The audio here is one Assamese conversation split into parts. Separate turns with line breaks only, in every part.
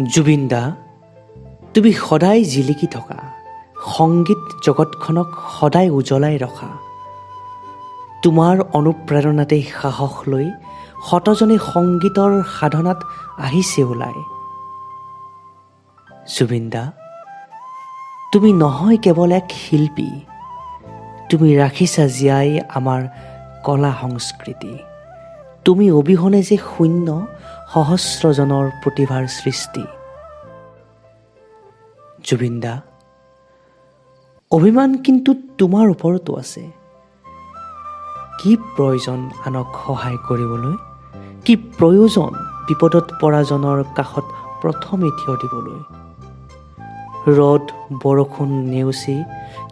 জুবিন দা, তুমি সদায় জিলিকি থকা, সংগীত জগতখনক সদায় উজ্বলাই ৰখা. তোমাৰ অনুপ্ৰেৰণাতেই সাহস লৈ শতজনে সংগীতৰ সাধনাত আহিছে ওলাই. জুবিন দা, তুমি নহয় কেৱল এক শিল্পী, তুমি ৰাখিছা জীয়াই আমাৰ কলা সংস্কৃতি. তুমি অবিহনে যে শূন্য সহস্ৰজনৰ প্ৰতিভাৰ সৃষ্টি. জুবিন দা, অভিমান কিন্তু তোমাৰ ওপৰতো আছে. কি প্ৰয়োজন আনক সহায় কৰিবলৈ, কি প্ৰয়োজন বিপদত পৰাজনৰ কাষত প্ৰথমে থিয় দিবলৈ. ৰ'দ বৰষুণ নেওচি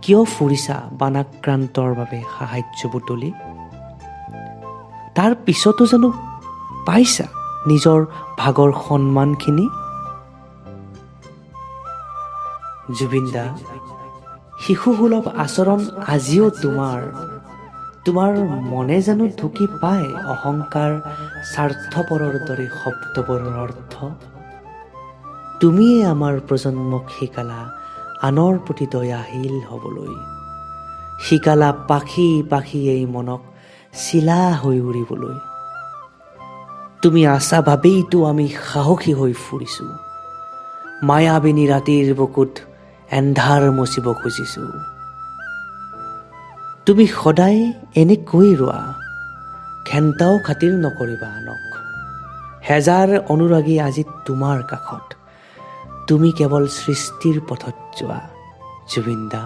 কিয় ফুৰিছা বানাক্ৰান্তৰ বাবে সাহায্য বুটলি. তাৰ পিছতো জানো পাইছা নিজৰ ভাগৰ সন্মানখিনি. জুবিন দা, শিশুসুলভ আচৰণ আজিও তোমাৰ মনে জানো ঢুকি পায় অহংকাৰ স্বাৰ্থপৰৰ দৰে শব্দবোৰৰ অৰ্থ. তুমিয়ে আমাৰ প্ৰজন্মক শিকালা আনৰ প্ৰতি দয়াশীল হ'বলৈ. শিকালা পাখি পাখি এই মনক চিলা হৈ উৰিবলৈ. তুমি আছা বাবেইতো আমি সাহসী হৈ ফুৰিছোঁ. মায়াবিনী ৰাতিৰ বুকুত এন্ধাৰ মচিব খুজিছোঁ. তুমি সদায় এনেকৈ ৰোৱা, ঘেণ্টাও খাতিৰ নকৰিবা আনক. হেজাৰ অনুৰাগী আজি তোমাৰ কাষত, তুমি কেৱল সৃষ্টিৰ পথত যোৱা. জুবিন দা,